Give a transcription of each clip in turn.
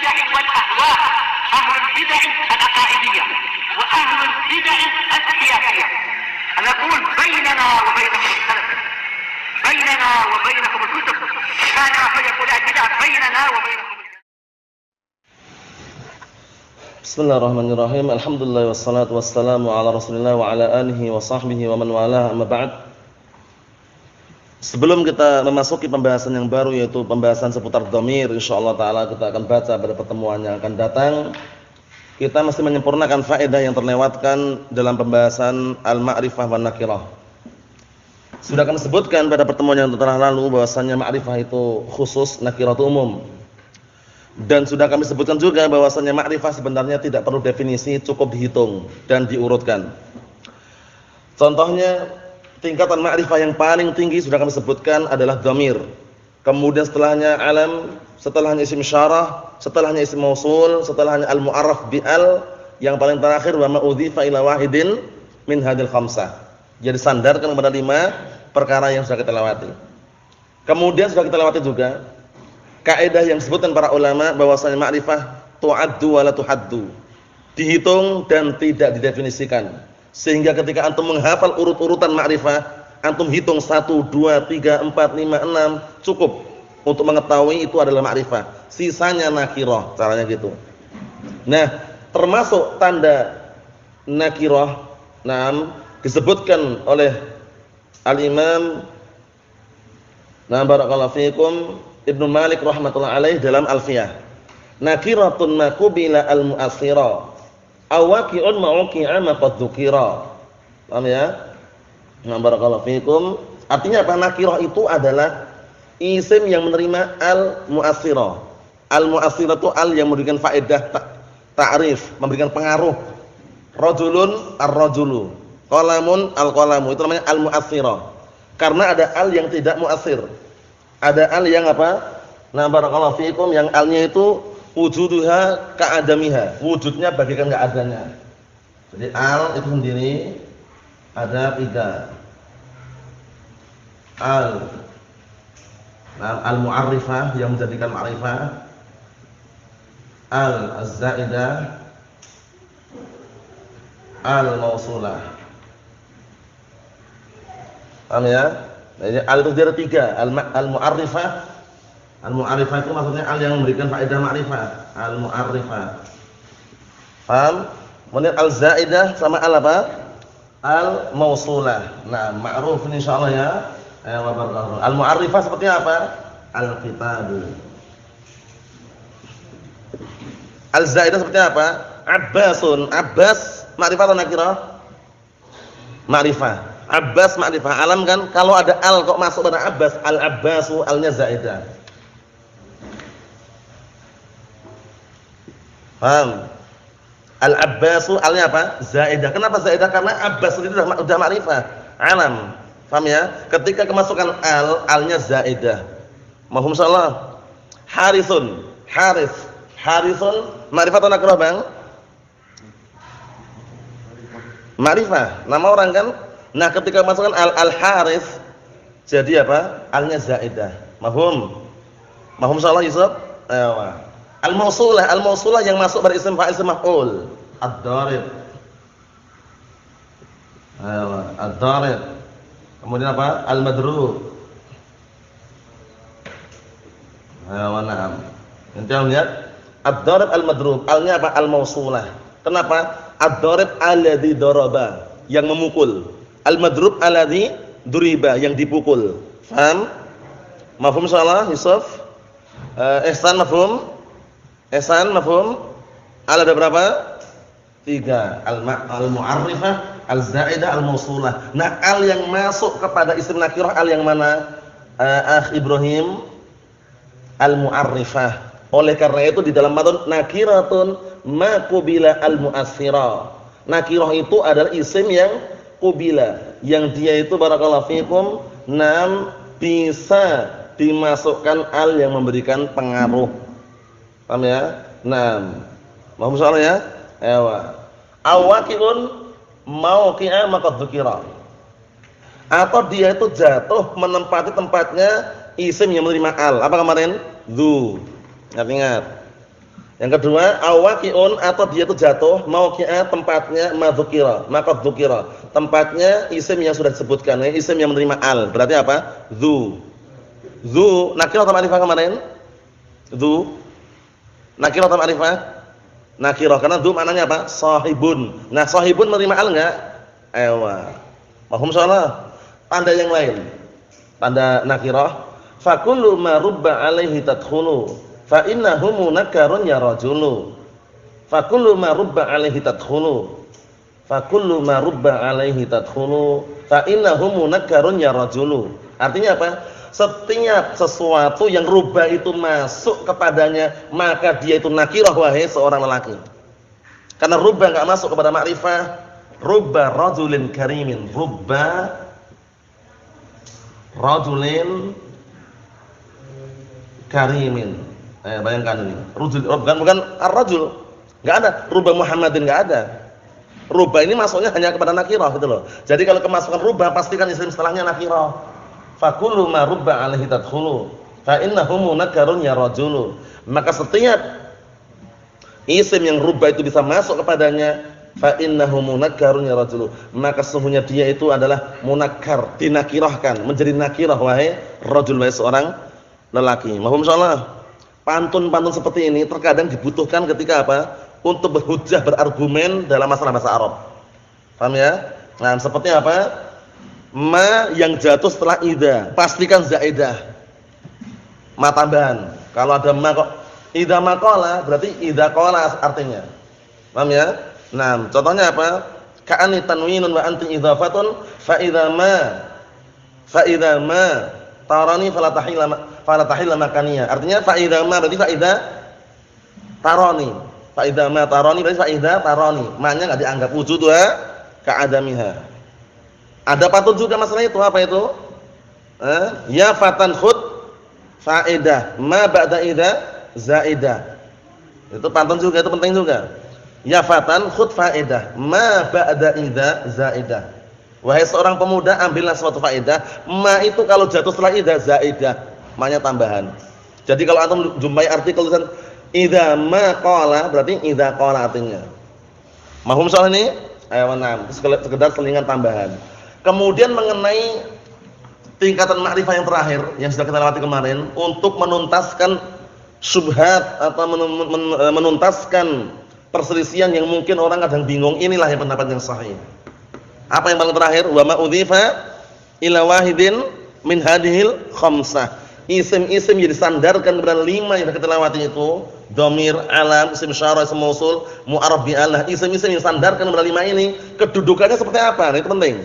البدع والأهواء، أهل البدع العقائدية وأهل البدع السياسية. نقول بيننا وبينكم السلف، بيننا وبينكم الكتب، كان فيقول البدع بيننا وبينكم. Bismillahirrahmanirrahim. Alhamdulillah wassalatu wassalamu ala Rasulillah wa ala alihi wa sahbihi wa man walah, amma ba'd. Sebelum kita memasuki pembahasan yang baru, yaitu pembahasan seputar dhamir, insyaallah taala kita akan baca pada pertemuan yang akan datang. Kita mesti menyempurnakan faedah yang terlewatkan dalam pembahasan al-ma'rifah wan nakirah. Sudah kami sebutkan pada pertemuan yang telah lalu bahwasannya ma'rifah itu khusus, nakirah itu umum. Dan sudah kami sebutkan juga bahwasannya ma'rifah sebenarnya tidak perlu definisi, cukup dihitung dan diurutkan. Contohnya, tingkatan ma'rifah yang paling tinggi sudah kami sebutkan adalah dhamir. Kemudian setelahnya alam, setelahnya isim syarah, setelahnya isim mausul, setelahnya al-mu'arraf bi'al, yang paling terakhir wa ma udhifa ila wahidin min hadil khamsah. Jadi sandarkan kepada 5 perkara yang sudah kita lewati. Kemudian sudah kita lewati juga kaidah yang disebutkan para ulama bahwasanya ma'rifah tu'addu wa la tuhaddu. Dihitung dan tidak didefinisikan. Sehingga ketika antum menghafal urut-urutan ma'rifah, antum hitung 1 2 3 4 5 6 cukup untuk mengetahui itu adalah ma'rifah. Sisanya nakirah, caranya gitu. Nah, termasuk tanda nakirah, disebutkan oleh al-Imam barakallahu fikum Ibnu Malik rahmatullah alaih dalam Alfiyah. Nakiratun ma qubila al-mu'assira awaqi'un ma'uqi'a ma qad dzukira. Paham ya? Barakallahu fikum. Artinya apa? Nakirah itu adalah isim yang menerima al-mu'assira. Al-mu'assira itu al yang memberikan faedah ta'rif, memberikan pengaruh. Rajulun ar-rajulu, qalamun al-qalamu, itu namanya al-mu'assira. Karena ada al yang tidak mu'assir. Ada al yang apa? Barakallahu fikum, yang alnya itu wujuduha ka'adamiha, wujudnya bagaikan enggak adanya. Jadi al itu sendiri ada 3. Al-mu'arrifah yang menjadikan ma'rifah, al-zaidah, al-mausulah. Paham ya? Jadi al itu ada 3, al-mu'arrifah. Al-mu'arrifah itu maksudnya al yang memberikan faedah ma'rifah, al-mu'arrifah. Paham? Kemudian al-zaidah sama al apa? Al-mausulah. Nah, ma'ruf insyaallah ya. Al-mu'arrifah seperti apa? Al-kitab. Al-zaidah seperti apa? Abbasun. Abbas ma'rifah atau nakirah? Ma'rifah. Abbas ma'rifah. Alam kan, kalau ada al kok masuk pada Abbas, al-Abbasu, alnya zaidah. Paham? Al-Abbasu alnya apa? Zaidah. Kenapa zaidah? Karena Abbas itu sudah ma'rifah, alam. Paham ya? Ketika kemasukan alnya zaidah. Mahum insyaallah. Harithun, Harith. Harithun ma'rifah atau nakirah, Bang? Ma'rifah, nama orang kan? Nah, ketika masukkan al-Harith jadi apa? Alnya zaidah. Mahum? Mahum insyaallah Yusuf? Al-mausulah, al-mausulah yang masuk pada isim fa'il maf'ul. Ad-darib. Ad-darib. Kemudian apa? Al-madrub. Na'am. Nanti kita lihat ad-darib al-madrub. Alnya apa? Al-mausulah. Kenapa? Ad-darib alladzi daraba, yang memukul. Al-madrub alladzi duriba, yang dipukul. Paham? Mafhum insyaallah Yusuf? Ihsan mafhum? Ihsan mafhum? Al ada berapa? 3. Al-mu'arrifah, al-zaidah, al-mausulah. Nah, al yang masuk kepada isim nakirah al yang mana? Akh Ibrahim, al-mu'arrifah. Oleh karena itu di dalam matn nakiratun ma qubila al-mu'assira. Nakirah itu adalah isim yang qubila, yang dia itu barakallahu fikum bisa dimasukkan al yang memberikan pengaruh. Paham ya? Mohon soalnya ya. Awaqi'un mauqi'a maqad dzukira. Atau dia itu jatuh menempati tempatnya isim yang menerima al. Apa kemarin? Dzu. Ingat. Yang kedua, awaqi'un atau dia itu jatuh, mauqi'a tempatnya madzukira, maka dzukira. Tempatnya isim yang sudah disebutkan, isim yang menerima al. Berarti apa? Dzu. Dzu nakirah atau ma'rifah kemarin? Dzu nakirah atau ma'rifah? Nakirah karena dzu maknanya apa? Sahibun. Nah, sahibun menerima al enggak? Ewa. Mahum salah. Tanda yang lain. Tanda nakirah. Fa kullu ma rubba alaihi tadkhulu. Fa innahu munakkarun ya rajulu. Fa kullu ma rubba alaihi tadkhulu. Fa kullu ma rubba alaihi tadkhulu. Fa innahu munakkarun ya rajulu. Artinya apa? Setiap sesuatu yang rubba itu masuk kepadanya, maka dia itu nakirah wahai seorang lelaki. Karena rubba enggak masuk kepada ma'rifah. Rubba rajulin karimin. Rubba rajulin karimin. Bayangkan ini. Bukan ar-rajul. Enggak ada. Rubba Muhammadin enggak ada. Rubba ini masuknya hanya kepada nakirah gitu loh. Jadi kalau kemasukan rubba pastikan isim setelahnya nakirah. Fa kullu ma rubba alaihi tadkhulu. Fa innahu munakkarun ya rajulu. Maka setiap isim yang rubba itu bisa masuk kepadanya, fa innahu munakkarun ya rajulu. Maka sesungguhnya dia itu adalah munakkar, dinakirahkan, menjadi nakirah wahai rajul, wahai seorang lelaki. Mahum insyaallah. Pantun-pantun seperti ini terkadang dibutuhkan ketika apa? Untuk berhujjah, berargumen dalam masalah bahasa Arab. Paham ya? Nah, seperti apa? Ma yang jatuh setelah idza, pastikan zaidah. Ma tambahan. Kalau ada ma kok idza maqala, berarti idza qala artinya. Paham ya? Nah, contohnya apa? Ka'ani tanwinun wa anti idzafatun fa idza ma tarani fala tahilla makaniya. Artinya fa idza ma berarti fa idza tarani. Fa idza ma tarani berarti fa idza tarani. Ma-nya enggak dianggap wujud wa ka'adamiha. Ada pantun juga masalah itu, apa itu? Ya fatan khud faedah ma ba'da idza zaidah. Itu pantun juga, itu penting juga. Ya fatan khud faedah ma ba'da idza zaidah. Wahai seorang pemuda, ambillah suatu faedah. Ma itu kalau jatuh setelah idza zaidah, ma-nya tambahan. Jadi kalau antum jumpai artikel tulisan idza ma qala, berarti idza qala artinya. Mahum soal ini? Ayo menam, sekedar selingan tambahan. Kemudian mengenai tingkatan ma'rifah yang terakhir yang sudah kita lewati kemarin, untuk menuntaskan syubhat atau menuntaskan perselisihan yang mungkin orang kadang bingung, inilah yang pendapat yang sahih. Apa yang paling terakhir? Wa ma udhifa ila wahidin min hadhil khamsah. Isim-isim yang disandarkan kepada 5 yang kita lewati itu, dhamir, alam, isim isyarah, isim mausul, mu'arraf bi Allah. Isim-isim yang disandarkan kepada 5 ini, kedudukannya seperti apa? Nah, itu penting.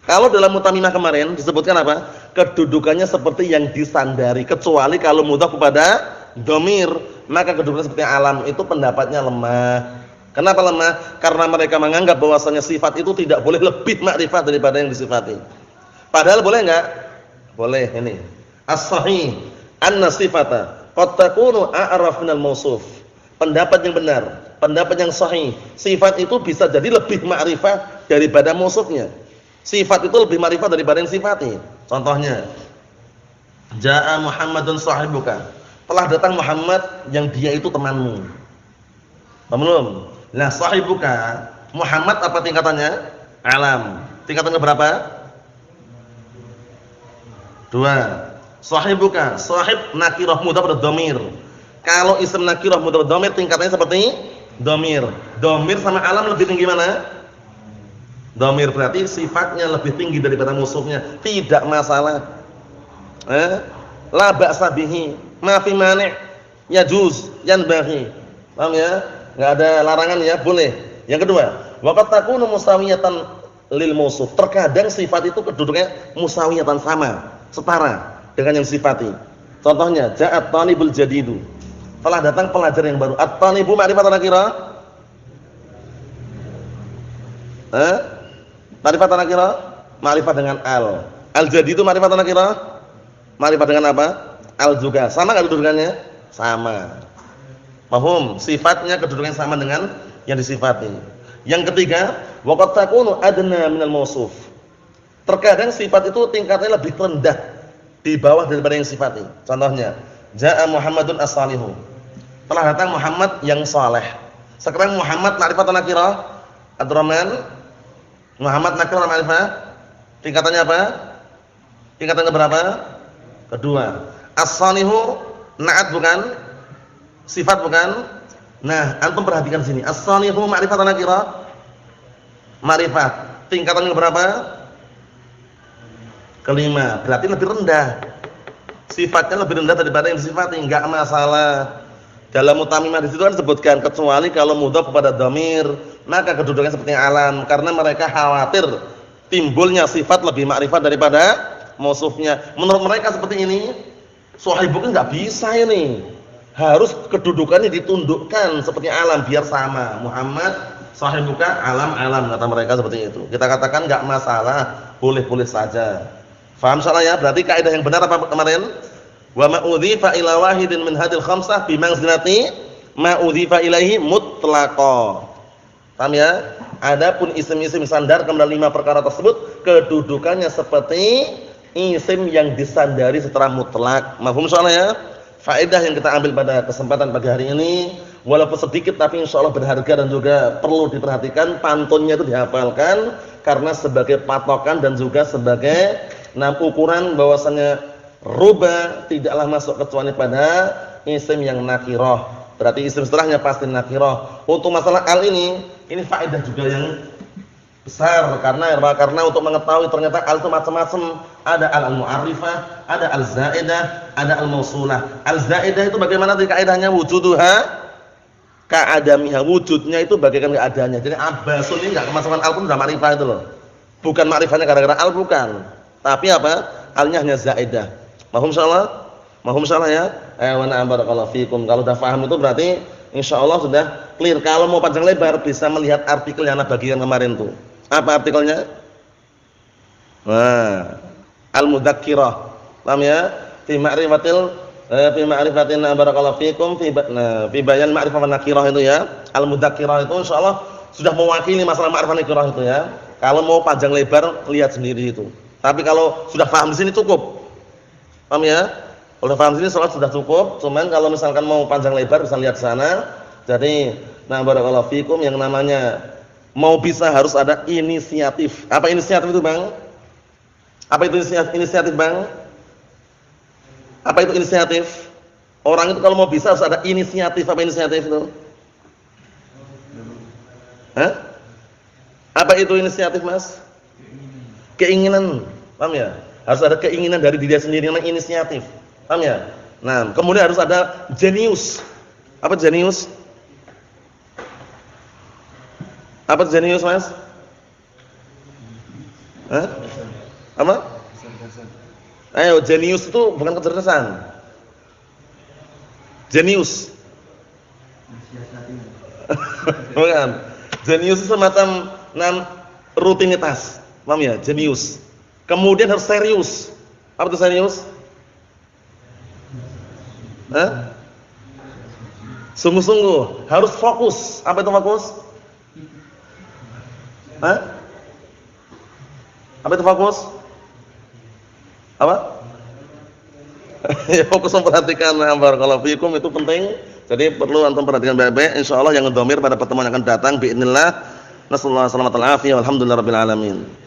Kalau dalam mutamimah kemarin disebutkan apa? Kedudukannya seperti yang disandari, kecuali kalau mudhaf kepada dhamir, maka kedudukannya seperti alam. Itu pendapatnya lemah. Kenapa lemah? Karena mereka menganggap bahwasanya sifat itu tidak boleh lebih makrifat daripada yang disifati. Padahal boleh enggak? Boleh ini. As-sahih anna sifata qad takunu a'raf minal mausuf. Pendapat yang benar, pendapat yang sahih, sifat itu bisa jadi lebih makrifat daripada mausufnya. Sifat itu lebih makrifat daripada yang sifati. Contohnya, jaa Muhammadun sahibuka. Telah datang Muhammad yang dia itu temanmu. Belum? Nah, sahibuka, Muhammad apa tingkatannya? Alam. Tingkatannya berapa? 2. Sahibuka, sahib nakirah mudhaf dhamir. Kalau isim nakirah mudhaf dhamir tingkatannya seperti dhamir. Dhamir sama alam lebih tinggi mana? Dhamir berarti sifatnya lebih tinggi daripada musuhnya, tidak masalah. La ba'sa bihi, ma fi mani', yajuz, yanbaghi. Paham ya? Enggak ada larangan ya, boleh. Yang kedua, waqad takunu musawiyatan lil mausuf. Terkadang sifat itu kedudukannya musawiyatan, sama, setara dengan yang sifati. Contohnya, ja'at talibul jadidu. Telah datang pelajar yang baru. At-talibu ma'rifat nakirah? Ma'rifat nakirah? Ma'rifat dengan al. Al-jadidu ma'rifat nakirah? Ma'rifat dengan apa? Al juga. Sama enggak kedudukannya? Sama. Mahum, sifatnya kedudukannya sama dengan yang disifati. Yang ketiga, waqad takunu adna minal mausuf. Terkadang sifat itu tingkatnya lebih rendah di bawah daripada yang sifati. Contohnya, jaa Muhammadun as-salihu. telah datang Muhammad yang saleh. Sekarang Muhammad ma'rifah atau nakirah? Abdurrahman, Muhammad nakirah atau ma'rifah? Tingkatannya apa? Tingkatan berapa? Kedua. As-sanihu na'at bukan? Sifat bukan? Nah, antum perhatikan sini. As-sanihu ma'rifah atau nakirah? Ma'rifah. Tingkatannya berapa? Kelima. Berarti lebih rendah. Sifatnya lebih rendah daripada yang disifati. Enggak masalah. Dalam mutamimah di situ kan disebutkan kecuali kalau mudhaf kepada dhamir, maka kedudukannya seperti alam karena mereka khawatir timbulnya sifat lebih ma'rifat daripada mausufnya. Menurut mereka seperti ini, sahibuka enggak bisa ini. Harus kedudukannya ditundukkan seperti alam biar sama. Muhammad sahibuka alam-alam kata mereka seperti itu. Kita katakan enggak masalah, boleh-boleh saja. Faham salah ya? Berarti kaidah yang benar apa kemarin? Wa ma udhifa ila wahidin min hadil khamsah bi manzilati ma udhifa ilaihi mutlaqa. Paham ya? Adapun isim-isim sandar kepada 5 perkara tersebut kedudukannya seperti isim yang disandari secara mutlak. Mafhum soalnya ya? Faedah yang kita ambil pada kesempatan pagi hari ini walaupun sedikit tapi insyaallah berharga dan juga perlu diperhatikan, pantunnya itu dihafalkan karena sebagai patokan dan juga sebagai ukuran bahwasanya ruba tidaklah masuk kecuali pada isim yang nakirah. Berarti isim setelahnya pasti nakirah. Untuk masalah al ini faedah juga yang besar karena untuk mengetahui ternyata al itu macam-macam. Ada al-mu'arrifah, ada al-zaidah, ada al-mausulah. Al-zaidah itu bagaimana kaidahnya? Wujuduha ka'adamiha. Wujudnya itu bagaikan keadaannya. Jadi abasun ini enggak kemasukan al pun sudah ma'rifah itu loh. Bukan ma'rifahnya gara-gara al bukan. Tapi apa? Alnya hanya zaidah. Mahum insyaallah? Mahum insyaallah ya? Wa na'am barakallahu fikum. Kalau sudah paham itu berarti insyaallah sudah clear. Kalau mau panjang lebar bisa melihat artikel yang ana bagikan kemarin tuh. Apa artikelnya? Nah, al-mudzakkirah. Paham ya? Fi ma'rifatin barakallahu fikum fi bayan ma'rifah wan nakirah itu ya. Al-mudzakkirah itu insyaallah sudah mewakili masalah ma'rifah nakirah itu ya. Kalau mau panjang lebar lihat sendiri itu. Tapi kalau sudah paham di sini cukup. Paham ya? Kalau paham di sini salat sudah cukup. Cuman kalau misalkan mau panjang lebar bisa lihat sana. Jadi, nah barakallahu fikum yang namanya mau bisa harus ada inisiatif. Apa inisiatif itu, Bang? Apa itu inisiatif, Bang? Apa itu inisiatif? Orang itu kalau mau bisa harus ada inisiatif. Apa inisiatif itu? Hah? Apa itu inisiatif, Mas? Keinginan. Paham ya? Harus ada keinginan dari diri sendiri, namanya inisiatif. Paham ya? Nah, kemudian harus ada jenius. Apa jenius? Apa jenius, Mas? Hah? Apa? Ayo, jenius itu bukan kecerdasan. Jenius. Bukan. Jenius itu semacam rutinitas. Paham ya? Jenius. Kemudian harus serius. Apa itu serius? Hah? Sungguh-sungguh, harus fokus. Apa itu fokus? Hah? Apa itu fokus? Apa? Ya, fokus memperhatikan barakallahu fikum itu penting. Jadi perlu antum perhatikan baik-baik. Insyaallah yang dhamir pada pertemuan yang akan datang biidznillah. Nasallahu alaihi wasallam. Alhamdulillahirabbil alamin.